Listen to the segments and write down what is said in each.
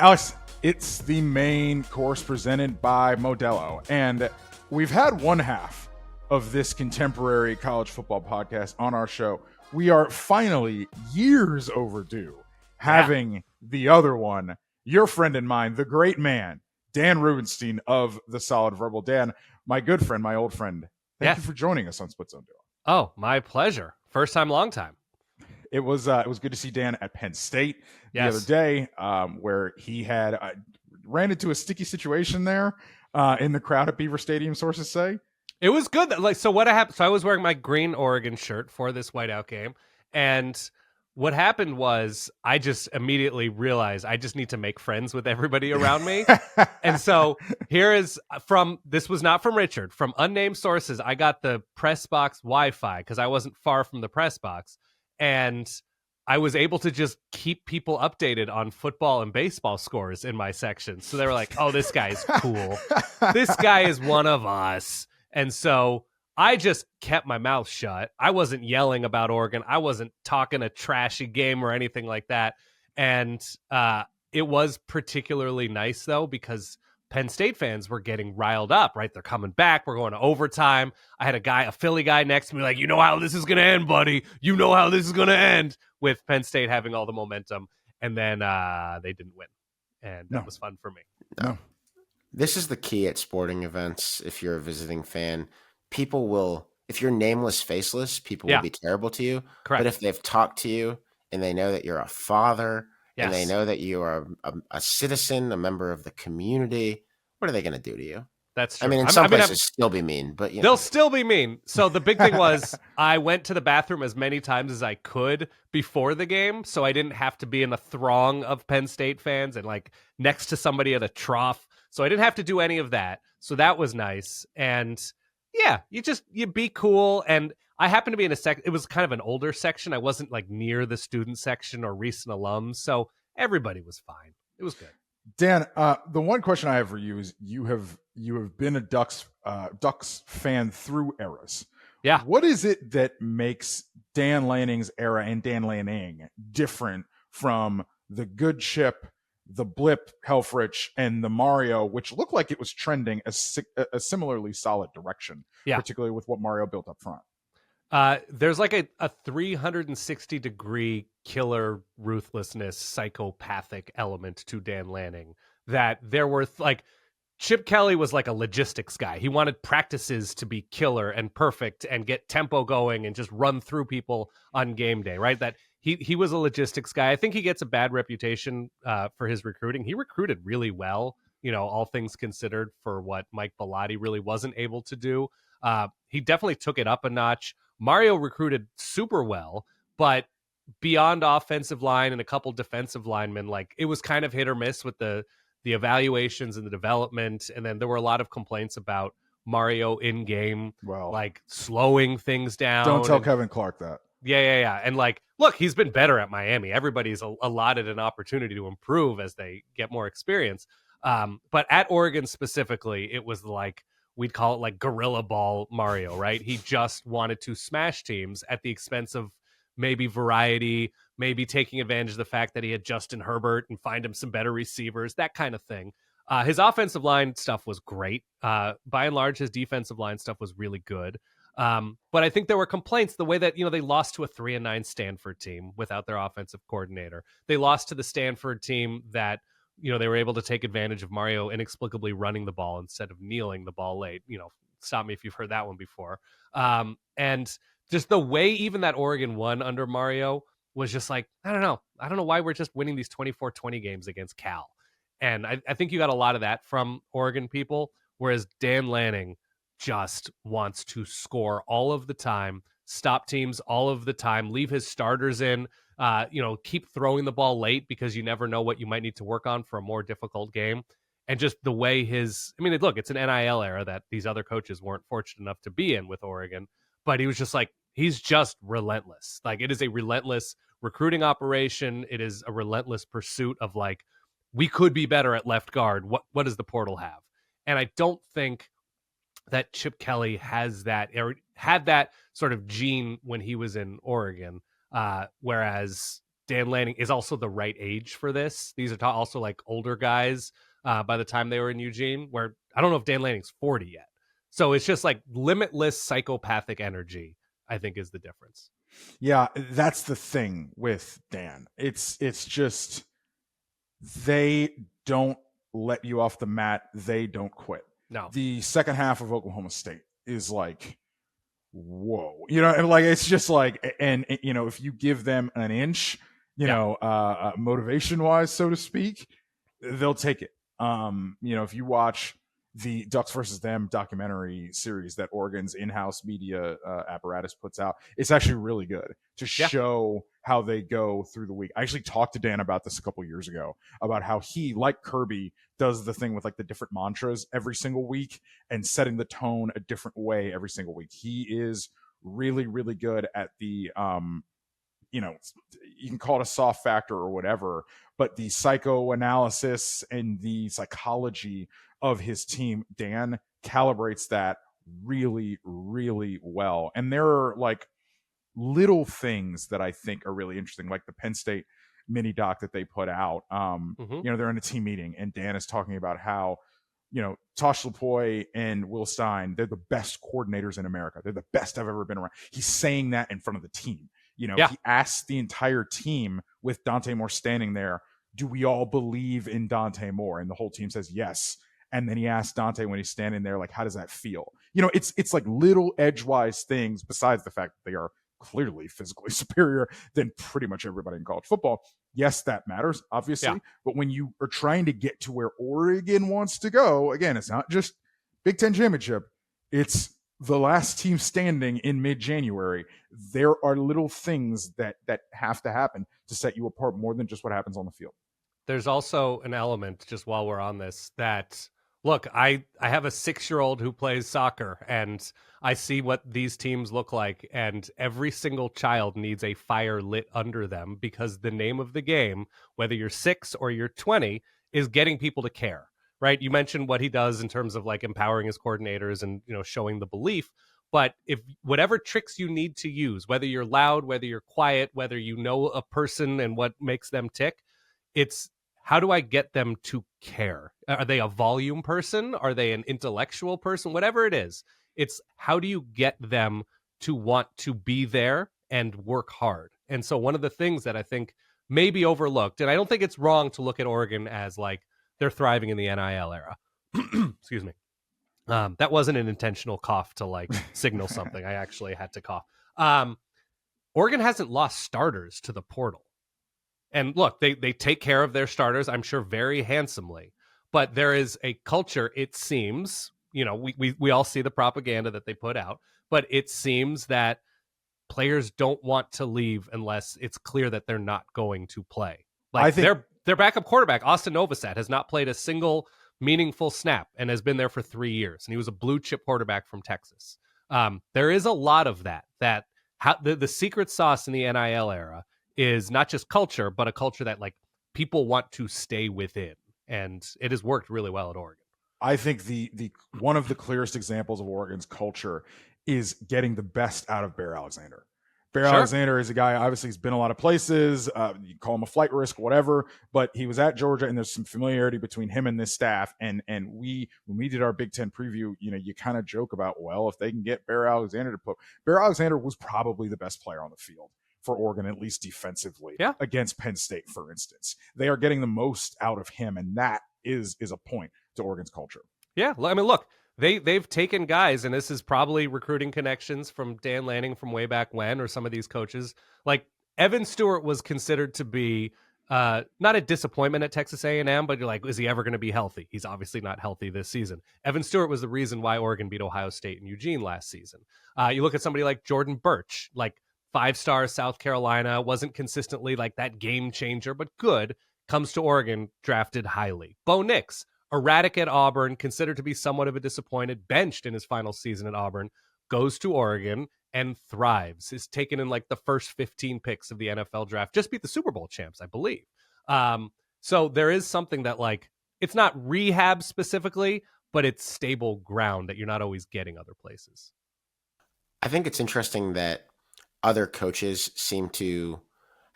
Alex, it's the main course presented by Modelo. And we've had one half of this contemporary college football podcast on our show. We are finally years overdue having the other one, your friend and mine, the great man, Dan Rubenstein of The Solid Verbal. Dan, my good friend, my old friend, thank you for joining us on Split Zone Duo. Oh, my pleasure. First time, long time. It was good to see Dan at Penn State the other day, where he had ran into a sticky situation there in the crowd at Beaver Stadium. Sources say it was good. So what happened? So I was wearing my green Oregon shirt for this whiteout game, and what happened was I just immediately realized I just need to make friends with everybody around me. And so this was not from Richard, from unnamed sources. I got the press box Wi-Fi because I wasn't far from the press box. And I was able to just keep people updated on football and baseball scores in my section. So they were like, oh, this guy's cool. This guy is one of us. And so I just kept my mouth shut. I wasn't yelling about Oregon. I wasn't talking a trashy game or anything like that. And it was particularly nice, though, because Penn State fans were getting riled up, right? They're coming back. We're going to overtime. I had a Philly guy next to me like, you know how this is going to end, buddy. You know how this is going to end, with Penn State having all the momentum. And then they didn't win. And that was fun for me. No. This is the key at sporting events. If you're a visiting fan, people will, if you're nameless, faceless, people will be terrible to you. Correct. But if they've talked to you and they know that you're a father, and they know that you are a citizen, a member of the community, what are they going to do to you? That's true. I mean, in some places still be mean, but they'll still be mean. So the big thing was I went to the bathroom as many times as I could before the game, so I didn't have to be in a throng of Penn State fans and like next to somebody at a trough. So I didn't have to do any of that. So that was nice. And yeah, you be cool. And I happened to be in it was kind of an older section. I wasn't like near the student section or recent alums. So everybody was fine. It was good. Dan, the one question I have for you is you have been a Ducks fan through eras. Yeah. What is it that makes Dan Lanning's era and Dan Lanning different from the good Chip, the Blip, Helfrich, and the Mario, which looked like it was trending a similarly solid direction, particularly with what Mario built up front? There's like a 360-degree killer ruthlessness, psychopathic element to Dan Lanning that there were like Chip Kelly was like a logistics guy. He wanted practices to be killer and perfect and get tempo going and just run through people on game day, right? That he was a logistics guy. I think he gets a bad reputation for his recruiting. He recruited really well, all things considered, for what Mike Bellotti really wasn't able to do. He definitely took it up a notch. Mario recruited super well, but beyond offensive line and a couple defensive linemen, like it was kind of hit or miss with the evaluations and the development. And then there were a lot of complaints about Mario in game, like slowing things down. Don't tell Kevin Clark that. Yeah. And like, look, he's been better at Miami. Everybody's allotted an opportunity to improve as they get more experience. But at Oregon specifically, it was like, we'd call it like gorilla ball Mario, right? He just wanted to smash teams at the expense of maybe variety, maybe taking advantage of the fact that he had Justin Herbert and find him some better receivers, that kind of thing. His offensive line stuff was great. By and large, his defensive line stuff was really good. But I think there were complaints the way that, they lost to a 3-9 Stanford team without their offensive coordinator. They lost to the Stanford team that, they were able to take advantage of Mario inexplicably running the ball instead of kneeling the ball late. Stop me if you've heard that one before. And just the way even that Oregon won under Mario was just like, I don't know why we're just winning these 24-20 games against Cal. And I think you got a lot of that from Oregon people, whereas Dan Lanning just wants to score all of the time, stop teams all of the time, leave his starters in, keep throwing the ball late because you never know what you might need to work on for a more difficult game. And just the way it's an NIL era that these other coaches weren't fortunate enough to be in with Oregon, but he was just like, he's just relentless. Like, it is a relentless recruiting operation. It is a relentless pursuit of like, we could be better at left guard. What does the portal have? And I don't think that Chip Kelly has that, or had that sort of gene when he was in Oregon. Whereas Dan Lanning is also the right age for this. These are also like older guys by the time they were in Eugene, where I don't know if Dan Lanning's 40 yet. So it's just like limitless psychopathic energy, I think, is the difference. Yeah, that's the thing with Dan. It's just they don't let you off the mat. They don't quit. No. The second half of Oklahoma State is like, whoa, and like it's just like, and if you give them an inch, motivation wise, so to speak, they'll take it. If you watch the Ducks versus Them documentary series that Oregon's in-house media apparatus puts out, it's actually really good to show how they go through the week. I actually talked to Dan about this a couple years ago, about how he, like Kirby, does the thing with like the different mantras every single week and setting the tone a different way every single week. He is really, really good at the you can call it a soft factor or whatever, but the psychoanalysis and the psychology of his team, Dan calibrates that really, really well. And there are like little things that I think are really interesting, like the Penn State mini doc that they put out. They're in a team meeting and Dan is talking about how, Tosh Lupoi and Will Stein, they're the best coordinators in America. They're the best I've ever been around. He's saying that in front of the team. He asked the entire team with Dante Moore standing there, do we all believe in Dante Moore? And the whole team says yes. And then he asked Dante when he's standing there, like, how does that feel? It's like little edgewise things, besides the fact that they are clearly physically superior than pretty much everybody in college football. Yes, that matters, obviously. But when you are trying to get to where Oregon wants to go, again, it's not just Big Ten championship. It's the last team standing in mid-January. There are little things that have to happen to set you apart more than just what happens on the field. There's also an element, just while we're on this, that, look, I have a 6-year-old who plays soccer, and I see what these teams look like, and every single child needs a fire lit under them, because the name of the game, whether you're 6 or you're 20, is getting people to care. Right? You mentioned what he does in terms of like empowering his coordinators and, showing the belief. But if whatever tricks you need to use, whether you're loud, whether you're quiet, whether you know a person and what makes them tick, it's how do I get them to care? Are they a volume person? Are they an intellectual person? Whatever it is, it's how do you get them to want to be there and work hard? And so one of the things that I think may be overlooked, and I don't think it's wrong to look at Oregon as like, they're thriving in the NIL era. Excuse me. That wasn't an intentional cough to like signal something. I actually had to cough. Oregon hasn't lost starters to the portal. And look, they take care of their starters, I'm sure, very handsomely. But there is a culture, it seems, we all see the propaganda that they put out, but it seems that players don't want to leave unless it's clear that they're not going to play. Like I think their backup quarterback, Austin Novosad, has not played a single meaningful snap and has been there for 3 years. And he was a blue chip quarterback from Texas. There is a lot of that the secret sauce in the NIL era is not just culture, but a culture that like people want to stay within. And it has worked really well at Oregon. I think the one of the clearest examples of Oregon's culture is getting the best out of Bear Alexander. Bear Alexander is a guy, obviously, he's been a lot of places. You call him a flight risk, whatever, but he was at Georgia, and there's some familiarity between him and this staff. And when we did our Big Ten preview, you kind of joke about, well, if they can get Bear Alexander to put – Bear Alexander was probably the best player on the field for Oregon, at least defensively, against Penn State, for instance. They are getting the most out of him, and that is a point to Oregon's culture. Yeah, I mean, look. They've taken guys, and this is probably recruiting connections from Dan Lanning from way back when, or some of these coaches. Like Evan Stewart was considered to be not a disappointment at Texas A&M, but you're like, is he ever going to be healthy? He's obviously not healthy this season. Evan Stewart was the reason why Oregon beat Ohio State and Eugene last season. You look at somebody like Jordan Birch, like 5-star South Carolina, wasn't consistently like that game changer, but good, comes to Oregon, drafted highly. Bo Nix, erratic at Auburn, considered to be somewhat of a disappointed, benched in his final season at Auburn, goes to Oregon and thrives. Is taken in like the first 15 picks of the NFL draft. Just beat the Super Bowl champs, I believe. So there is something that like, it's not rehab specifically, but it's stable ground that you're not always getting other places. I think it's interesting that other coaches seem to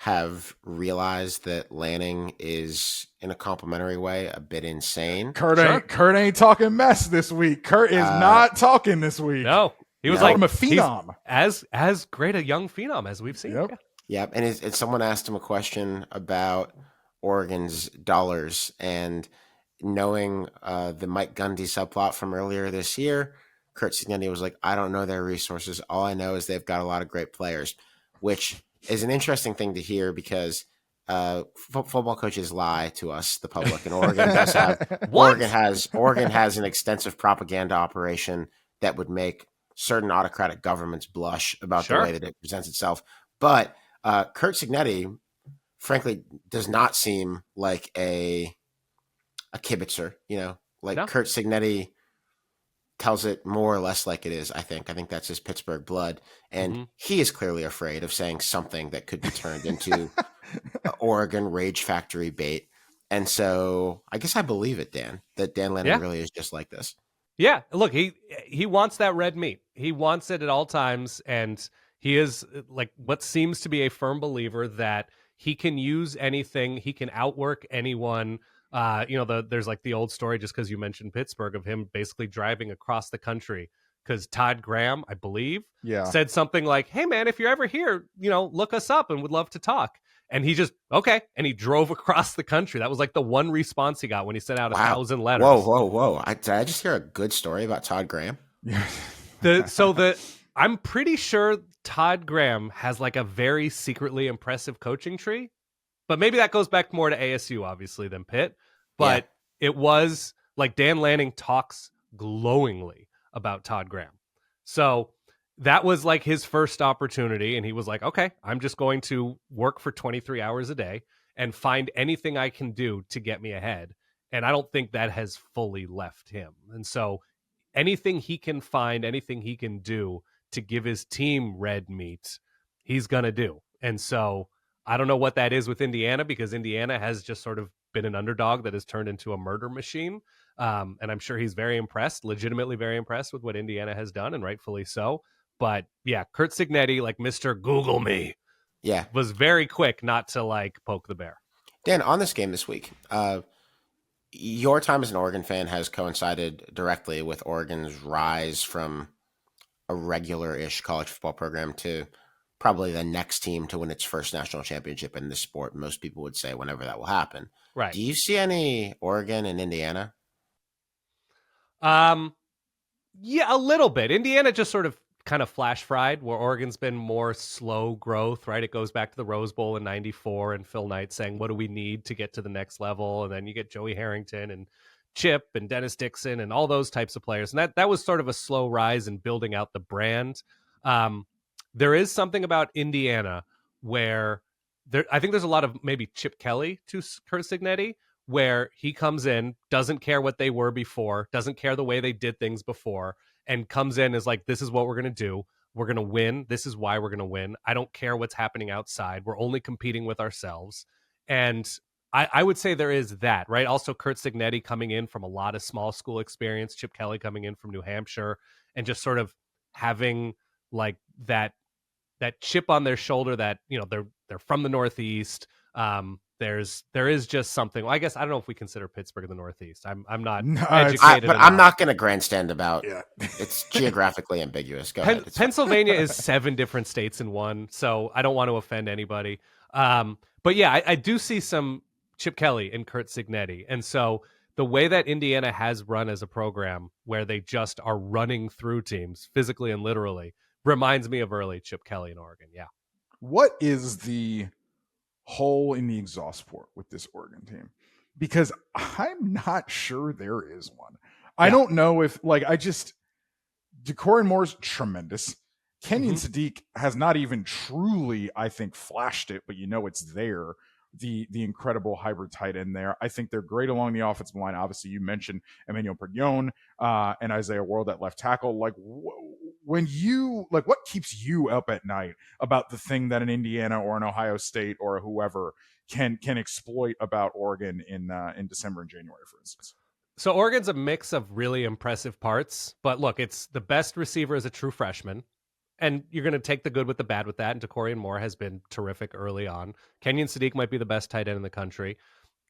have realized that Lanning is, in a complimentary way, a bit insane. Kurt ain't talking mess this week. Kurt is not talking this week. No, he was like him a phenom, as great a young phenom as we've seen. Yep. And someone asked him a question about Oregon's dollars, and knowing the Mike Gundy subplot from earlier this year, Curt Cignetti was like, I don't know their resources. All I know is they've got a lot of great players, which is an interesting thing to hear because football coaches lie to us, the public, and Oregon does have Oregon has an extensive propaganda operation that would make certain autocratic governments blush about the way that it presents itself. But Curt Cignetti, frankly, does not seem like a kibitzer. Curt Cignetti tells it more or less like it is. I think that's his Pittsburgh blood, and he is clearly afraid of saying something that could be turned into Oregon rage factory bait. And so I guess I believe it, Dan, that Dan Lanning really is just like this. Yeah, look, he wants that red meat. He wants it at all times, and he is like what seems to be a firm believer that he can use anything, he can outwork anyone. There's like the old story, just because you mentioned Pittsburgh, of him basically driving across the country because Todd Graham, I believe, said something like, hey, man, if you're ever here, look us up and would love to talk. And he just, okay. And he drove across the country. That was like the one response he got when he sent out 1,000 letters. Whoa. Did I just hear a good story about Todd Graham? I'm pretty sure Todd Graham has like a very secretly impressive coaching tree. But maybe that goes back more to ASU, obviously, than Pitt. But it was like Dan Lanning talks glowingly about Todd Graham. So that was like his first opportunity. And he was like, okay, I'm just going to work for 23 hours a day and find anything I can do to get me ahead. And I don't think that has fully left him. And so anything he can find, anything he can do to give his team red meat, he's going to do. And so I don't know what that is with Indiana, because Indiana has just sort of been an underdog that has turned into a murder machine. And I'm sure he's very impressed, legitimately very impressed with what Indiana has done, and rightfully so. But yeah, Curt Cignetti, like Mr. Google me, was very quick not to like poke the bear. Dan, on this game this week, your time as an Oregon fan has coincided directly with Oregon's rise from a regular-ish college football program to probably the next team to win its first national championship in this sport. Most people would say whenever that will happen. Right. Do you see any Oregon and Indiana? Yeah, a little bit. Indiana just sort of kind of flash fried, where Oregon's been more slow growth, right? It goes back to the Rose Bowl in '94 and Phil Knight saying, what do we need to get to the next level? And then you get Joey Harrington and Chip and Dennis Dixon and all those types of players. And that was sort of a slow rise in building out the brand. There is something about Indiana where I think there's a lot of maybe Chip Kelly to Curt Cignetti, where he comes in, doesn't care what they were before, doesn't care the way they did things before, and comes in is like, this is what we're going to do. We're going to win. This is why we're going to win. I don't care what's happening outside. We're only competing with ourselves. And I would say there is that, right? Also, Curt Cignetti coming in from a lot of small school experience, Chip Kelly coming in from New Hampshire, and just sort of having like that chip on their shoulder that, they're from the Northeast. There is just something. Well, I guess I don't know if we consider Pittsburgh the Northeast. I'm not educated, but I'm not going to grandstand about. Yeah. It's geographically ambiguous. Go ahead. Pennsylvania is 7 different states in one, so I don't want to offend anybody. But yeah, I do see some Chip Kelly and Curt Cignetti, and so the way that Indiana has run as a program, where they just are running through teams physically and literally, reminds me of early Chip Kelly in Oregon. Yeah. What is the hole in the exhaust port with this Oregon team? Because I'm not sure there is one. I don't know if De'Corin Moore's tremendous. Kenyon Sadiq has not even truly, I think, flashed it, but it's there. The incredible hybrid tight end there. I think they're great along the offensive line. Obviously, you mentioned Emmanuel Perignon and Isaiah World at left tackle. Like, what keeps you up at night about the thing that an Indiana or an Ohio State or whoever can exploit about Oregon in December and January, for instance? So Oregon's a mix of really impressive parts, but look, it's the best receiver is a true freshman. and you're going to take the good with the bad with that. And Tacorian Moore has been terrific early on. Kenyon Sadiq might be the best tight end in the country.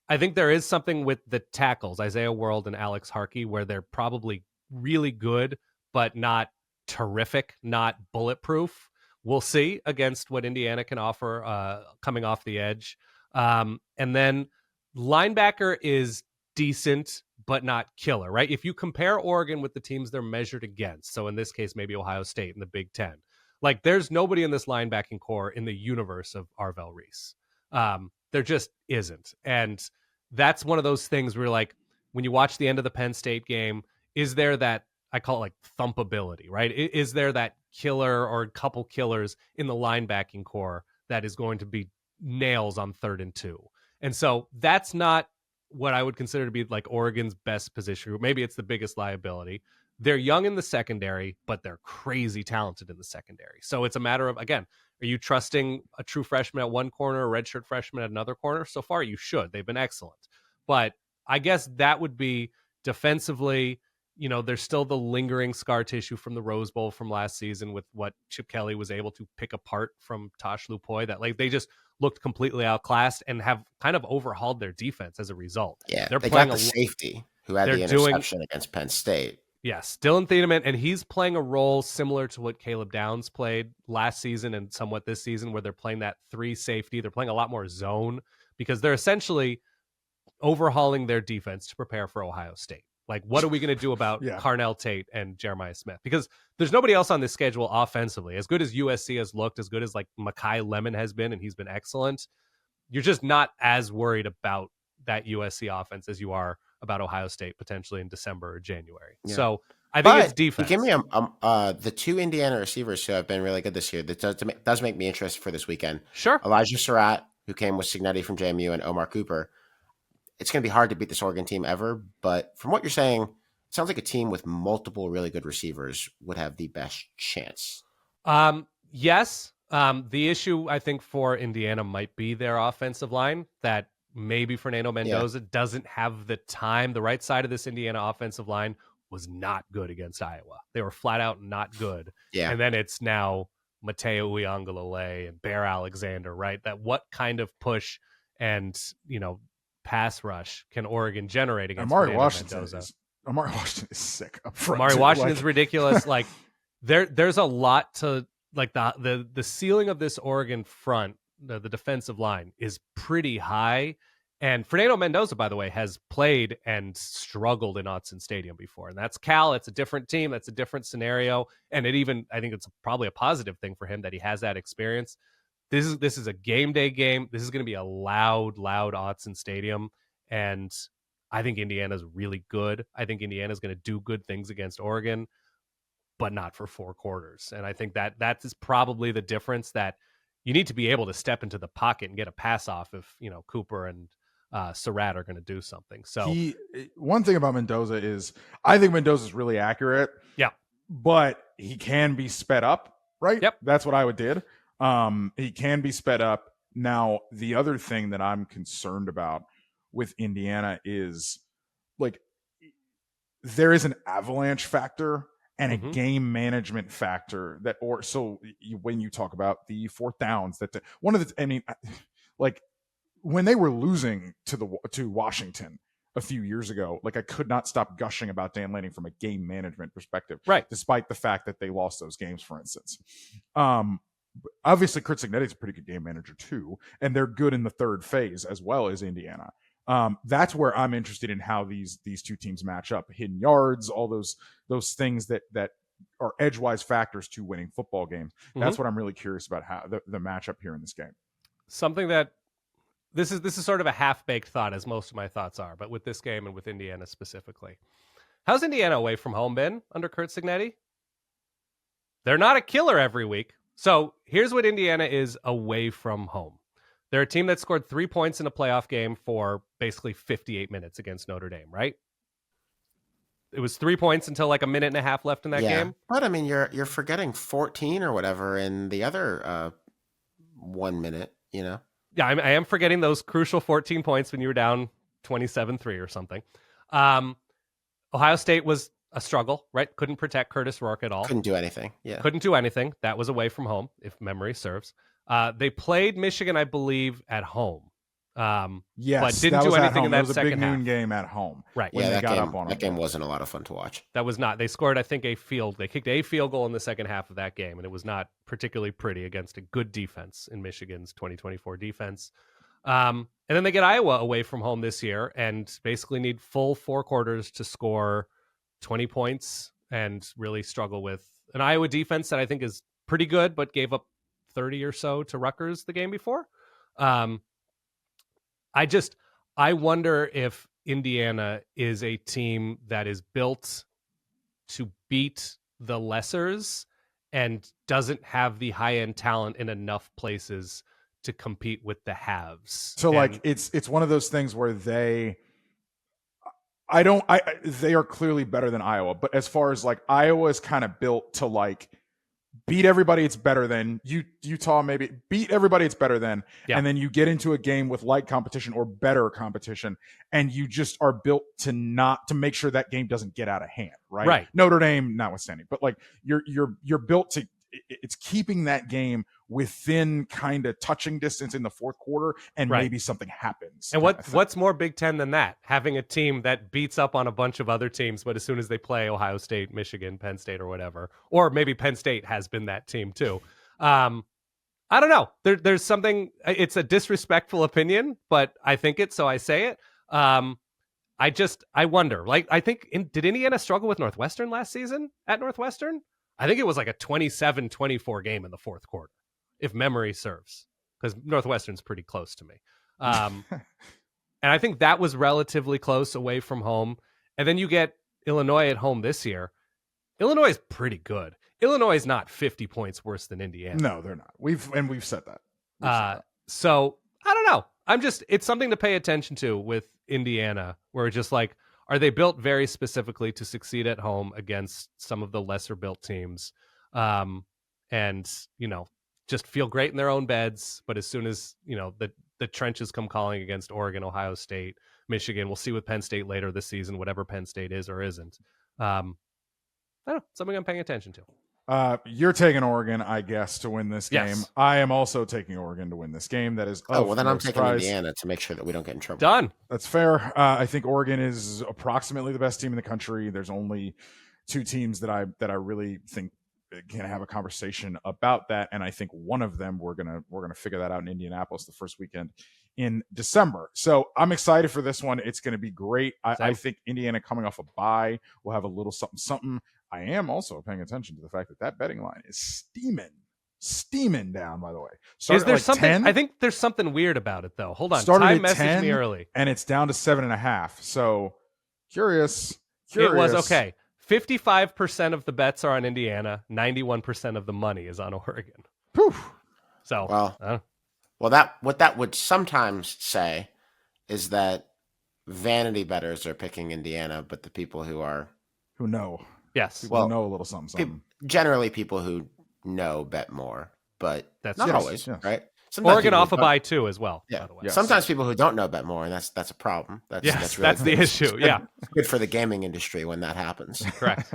I think there is something with the tackles, Isaiah World and Alex Harkey, where they're probably really good, but not terrific, not bulletproof. We'll see against what Indiana can offer coming off the edge. And then linebacker is decent, but not killer, right? If you compare Oregon with the teams they're measured against, so in this case, maybe Ohio State in the Big Ten, like there's nobody in this linebacking core in the universe of Arvell Reese. There just isn't. And that's one of those things where like, when you watch the end of the Penn State game, is there that, I call it like thumpability, right? Is there that killer or a couple killers in the linebacking core that is going to be nails on 3rd and 2? And so that's not what I would consider to be like Oregon's best position group. Maybe it's the biggest liability. They're young in the secondary, but they're crazy talented in the secondary. So it's a matter of, again, are you trusting a true freshman at one corner, a redshirt freshman at another corner? So far, you should. They've been excellent. But I guess that would be defensively, there's still the lingering scar tissue from the Rose Bowl from last season with what Chip Kelly was able to pick apart from Tosh Lupoy, that like they just looked completely outclassed and have kind of overhauled their defense as a result. Yeah, they're they playing got the safety who had the interception against Penn State. Yes, Dylan Thiedemann, and he's playing a role similar to what Caleb Downs played last season and somewhat this season, where they're playing that 3 safety. They're playing a lot more zone because they're essentially overhauling their defense to prepare for Ohio State. Like, what are we going to do about Carnell Tate and Jeremiah Smith? Because there's nobody else on this schedule offensively. As good as USC has looked, as good as like Makai Lemon has been, and he's been excellent, you're just not as worried about that USC offense as you are about Ohio State potentially in December or January. Yeah. So I think it's defense. Give me the 2 Indiana receivers who have been really good this year. That does make me interested for this weekend. Sure. Elijah Surratt, who came with Cignetti from JMU, and Omar Cooper. It's going to be hard to beat this Oregon team ever, but from what you're saying, it sounds like a team with multiple really good receivers would have the best chance. Yes. The issue, I think, for Indiana might be their offensive line, that maybe Fernando Mendoza doesn't have the time. The right side of this Indiana offensive line was not good against Iowa. They were flat out not good. Yeah. And then it's now Mateo Uiagalelei and Bear Alexander, right? That what kind of push and, pass rush can Oregon generate against Amari Washington Mendoza? Amari Washington is sick up front. Amari Washington's ridiculous. Like there's a lot to like the ceiling of this Oregon front, the defensive line is pretty high. And Fernando Mendoza, by the way, has played and struggled in Autzen Stadium before. And that's Cal. It's a different team. That's a different scenario. And I think it's probably a positive thing for him that he has that experience. This is a game day game. This is going to be a loud Autzen Stadium. And I think Indiana's really good. I think Indiana's going to do good things against Oregon, but not for 4 quarters. And I think that is probably the difference, that you need to be able to step into the pocket and get a pass off if, Cooper and Surratt are going to do something. So one thing about Mendoza is I think Mendoza's really accurate. Yeah. But he can be sped up, right? Yep. That's what I would did. He can be sped up. Now, the other thing that I'm concerned about with Indiana is like there is an avalanche factor and a game management factor when you talk about the 4th downs, like when they were losing to Washington a few years ago, like I could not stop gushing about Dan Lanning from a game management perspective, right? Despite the fact that they lost those games, for instance. Obviously, Curt Cignetti is a pretty good game manager too, and they're good in the 3rd phase as well as Indiana. That's where I'm interested in how these 2 teams match up. Hidden yards, all those things that are edgewise factors to winning football games. That's what I'm really curious about, how the matchup here in this game. Something that this is sort of a half-baked thought, as most of my thoughts are, but with this game and with Indiana specifically. How's Indiana away from home been under Curt Cignetti? They're not a killer every week. So here's what Indiana is away from home. They're a team that scored 3 points in a playoff game for basically 58 minutes against Notre Dame, right? It was 3 points until like a minute and a half left in that game. But I mean, you're forgetting 14 or whatever in the other 1 minute, Yeah, I am forgetting those crucial 14 points when you were down 27-3 or something. Ohio State was a struggle, right? Couldn't protect Curtis Rourke at all. Couldn't do anything. Yeah. Couldn't do anything. That was away from home, if memory serves. They played Michigan, I believe, at home. Yes, but didn't that do was at anything home. in That that was a second big half. noon game at home. Right. When Yeah, they that got game, up on that them. game wasn't a lot of fun to watch. That was not. They scored, I think, They kicked a field goal in the second half of that game, and it was not particularly pretty against a good defense in Michigan's 2024 defense. And then they get Iowa away from home this year and basically need full 4 quarters to score 20 points and really struggle with an Iowa defense that I think is pretty good, but gave up 30 or so to Rutgers the game before. I wonder if Indiana is a team that is built to beat the lessers and doesn't have the high-end talent in enough places to compete with the haves. So And- like it's one of those things where they are clearly better than Iowa, but as far as like Iowa is kind of built to like beat everybody it's better than, Utah maybe beat everybody it's better than, Yeah. and then you get into a game with light competition or better competition and you just are built to make sure that game doesn't get out of hand, right? Right. Notre Dame notwithstanding, but like you're built to, it's keeping that game within kind of touching distance in the fourth quarter, and Right. maybe something happens. And kind of thing. what's more Big Ten than that? Having a team that beats up on a bunch of other teams, but as soon as they play Ohio State, Michigan, Penn State, or whatever, or maybe Penn State has been that team too. I don't know. There's something. It's a disrespectful opinion, but I think it, so I say it. I wonder. Like, I think did Indiana struggle with Northwestern last season at Northwestern? I think it was like a 27-24 game in the fourth quarter, if memory serves, because Northwestern's pretty close to me. And I think that was relatively close away from home. And then you get Illinois at home this year. Illinois is pretty good. Illinois is not 50 points worse than Indiana. No, they're not. We've said that. So I don't know. It's something to pay attention to with Indiana, where it's just like, are they built very specifically to succeed at home against some of the lesser built teams? And, just feel great in their own beds. But as soon as, the trenches come calling against Oregon, Ohio State, Michigan, we'll see with Penn State later this season, whatever Penn State is or isn't. I don't know, something I'm paying attention to. You're taking Oregon, I guess, to win this game. Yes. I am also taking Oregon to win this game. That is. Oh, well, then no I'm taking surprise. Indiana to make sure that we don't get in trouble. Done. That's fair. I think Oregon is approximately the best team in the country. There's only 2 teams that I really think can have a conversation about that, and I think one of them we're gonna figure that out in Indianapolis the first weekend in December. So I'm excited for this one. It's going to be great. I think Indiana coming off a bye will have a little something. I am also paying attention to the fact that betting line is steaming down, by the way. Is there something? 10, I think there's something weird about it, though. Hold on. Started Ty at messaged 10, me early. and it's down to 7.5. So curious. It was okay. 55% of the bets are on Indiana. 91% of the money is on Oregon. Whew. So, What that would sometimes say is that vanity bettors are picking Indiana, but the people who know. yes, People know a little something. generally people who know bet more, but That's not yes, always, yes. right? Sometimes Oregon people off who a bye too, as well. Yeah. By the way. Yes. Sometimes people who don't know bet more, and that's a problem. Yes, really that's the good. issue. It's good- Yeah, it's good for the gaming industry when that happens. correct.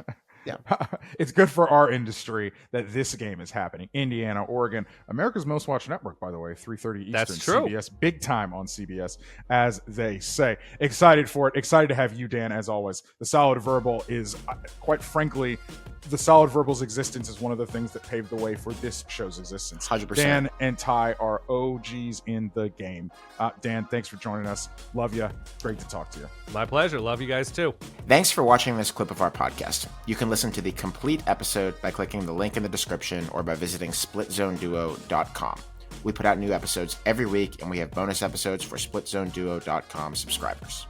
It's good for our industry that this game is happening. Indiana, Oregon, America's most watched network, by the way, 3:30 Eastern. That's true. CBS, big time on CBS, as they say. Excited for it. Excited to have you, Dan, as always. The Solid Verbal is, quite frankly, the Solid Verbal's existence is one of the things that paved the way for this show's existence. 100%. Dan and Ty are OGs in the game. Dan, thanks for joining us. Love you. Great to talk to you. My pleasure. Love you guys too. Thanks for watching this clip of our podcast. You can listen to the complete episode by clicking the link in the description or by visiting splitzoneduo.com. We put out new episodes every week, and we have bonus episodes for splitzoneduo.com subscribers.